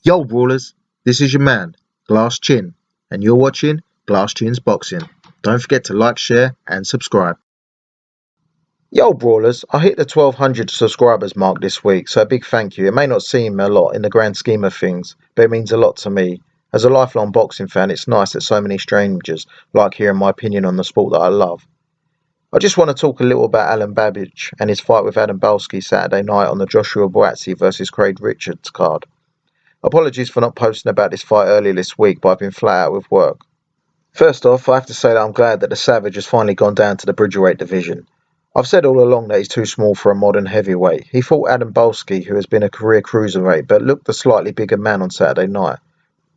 Yo Brawlers, this is your man, Glass Chin, and you're watching Glass Chin's Boxing. Don't forget to like, share and subscribe. Yo Brawlers, I hit the 1200 subscribers mark this week, so a big thank you. It may not seem a lot in the grand scheme of things, but it means a lot to me. As a lifelong boxing fan, it's nice that so many strangers like hearing my opinion on the sport that I love. I just want to talk a little about Alen Babic and his fight with Adam Balski Saturday night on the Joshua Buatsi vs Craig Richards card. Apologies for not posting about this fight earlier this week, but I've been flat out with work. First off, I have to say that I'm glad that the Savage has finally gone down to the Bridgerweight division. I've said all along that he's too small for a modern heavyweight. He fought Adam Balski, who has been a career cruiserweight, but looked the slightly bigger man on Saturday night.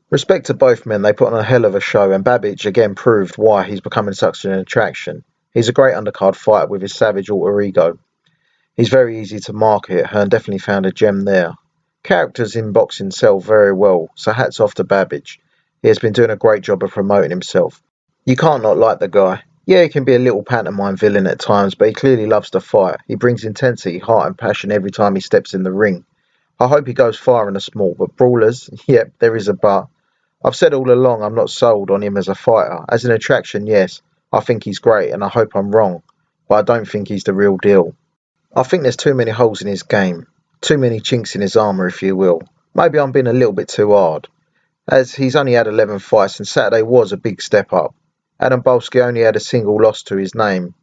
Respect to both men, they put on a hell of a show, and Babic again proved why he's becoming such an attraction. He's a great undercard fighter with his savage alter ego. He's very easy to market, and definitely found a gem there. Characters in boxing sell very well, so hats off to Babic. He has been doing a great job of promoting himself. You can't not like the guy. Yeah, he can be a little pantomime villain at times, but he clearly loves to fight. He brings intensity, heart and passion every time he steps in the ring. I hope he goes far in the small, but Brawlers, yep, there is a but. I've said all along I'm not sold on him as a fighter. As an attraction, yes, I think he's great and I hope I'm wrong, but I don't think he's the real deal. I think there's too many holes in his game. Too many chinks in his armour, if you will. Maybe I'm being a little bit too hard, as he's only had 11 fights and Saturday was a big step up. Adam Balski only had a single loss to his name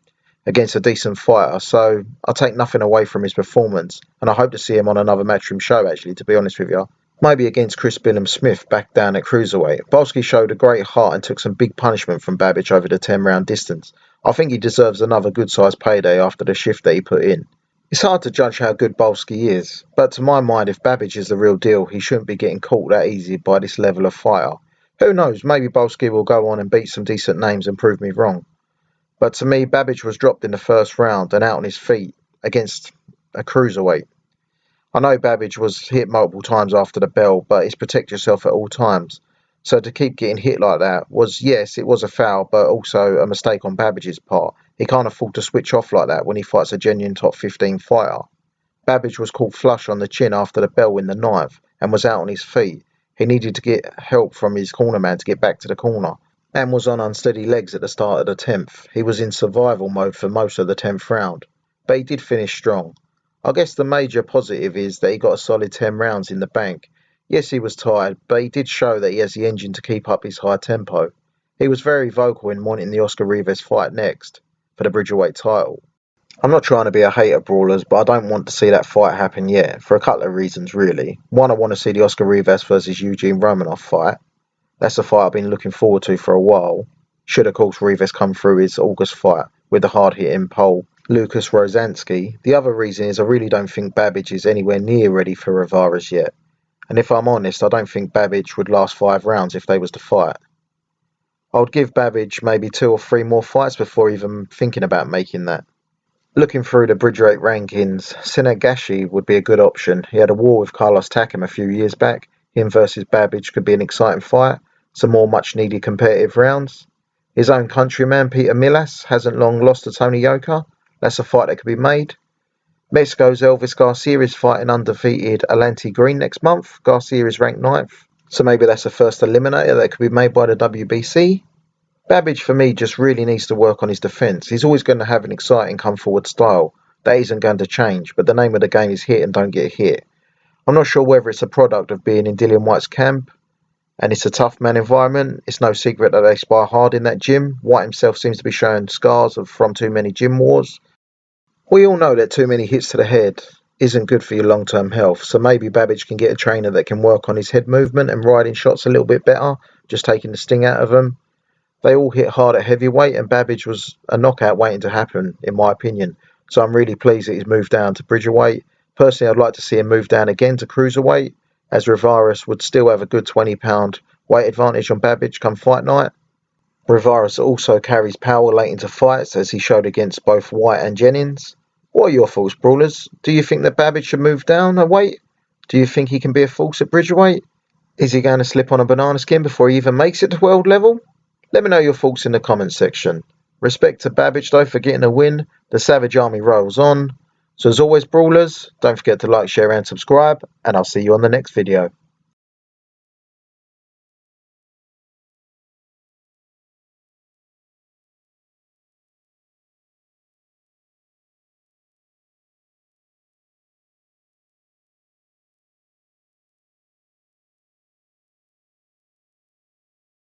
against a decent fighter, so I take nothing away from his performance, and I hope to see him on another Matchroom show actually, to be honest with you. Maybe against Chris Billam-Smith back down at cruiserweight. Balski showed a great heart and took some big punishment from Babic over the 10-round distance. I think he deserves another good-sized payday after the shift that he put in. It's hard to judge how good Balski is, but to my mind, if Babic is the real deal, he shouldn't be getting caught that easy by this level of fighter. Who knows, maybe Balski will go on and beat some decent names and prove me wrong. But to me, Babic was dropped in the first round and out on his feet against a cruiserweight. I know Babic was hit multiple times after the bell, but it's protect yourself at all times. So to keep getting hit like that was, yes, it was a foul, but also a mistake on Babic's part. He can't afford to switch off like that when he fights a genuine top 15 fighter. Babic was caught flush on the chin after the bell in the ninth and was out on his feet. He needed to get help from his corner man to get back to the corner and was on unsteady legs at the start of the 10th. He was in survival mode for most of the 10th round, but he did finish strong. I guess the major positive is that he got a solid 10 rounds in the bank. Yes, he was tired, but he did show that he has the engine to keep up his high tempo. He was very vocal in wanting the Oscar Rivas fight next for the Bridgerweight title. I'm not trying to be a hater, Brawlers, but I don't want to see that fight happen yet, for a couple of reasons really. One, I want to see the Oscar Rivas versus Eugene Romanov fight. That's a fight I've been looking forward to for a while. Should of course Rivas come through his August fight with the hard-hitting Pole Lucas Rosansky. The other reason is I really don't think Babic is anywhere near ready for Rivas yet. And if I'm honest, I don't think Babic would last 5 rounds if they was to fight. I would give Babic maybe 2 or 3 more fights before even thinking about making that. Looking through the Bridgerweight rankings, Senagashi would be a good option. He had a war with Carlos Takam a few years back. Him versus Babic could be an exciting fight. Some more much-needed competitive rounds. His own countryman, Peter Milas, hasn't long lost to Tony Yoka. That's a fight that could be made. Mexico's Elvis Garcia is fighting undefeated Alante Green next month. Garcia is ranked 9th, so maybe that's the first eliminator that could be made by the WBC. Babic, for me, just really needs to work on his defence. He's always going to have an exciting come-forward style. That isn't going to change, but the name of the game is hit and don't get hit. I'm not sure whether it's a product of being in Dillian White's camp, and it's a tough man environment. It's no secret that they spar hard in that gym. White himself seems to be showing scars from too many gym wars. We all know that too many hits to the head isn't good for your long-term health, so maybe Babic can get a trainer that can work on his head movement and riding shots a little bit better, just taking the sting out of them. They all hit hard at heavyweight, and Babic was a knockout waiting to happen, in my opinion. So I'm really pleased that he's moved down to Bridgerweight. Personally, I'd like to see him move down again to Cruiserweight, as Rivas would still have a good 20-pound weight advantage on Babic come fight night. Rivas also carries power late into fights, as he showed against both White and Jennings. What are your thoughts, Brawlers? Do you think that Babic should move down a weight? Do you think he can be a force at Bridgerweight? Is he going to slip on a banana skin before he even makes it to world level? Let me know your thoughts in the comments section. Respect to Babic though for getting a win. The Savage Army rolls on. So as always, Brawlers, don't forget to like, share and subscribe, and I'll see you on the next video.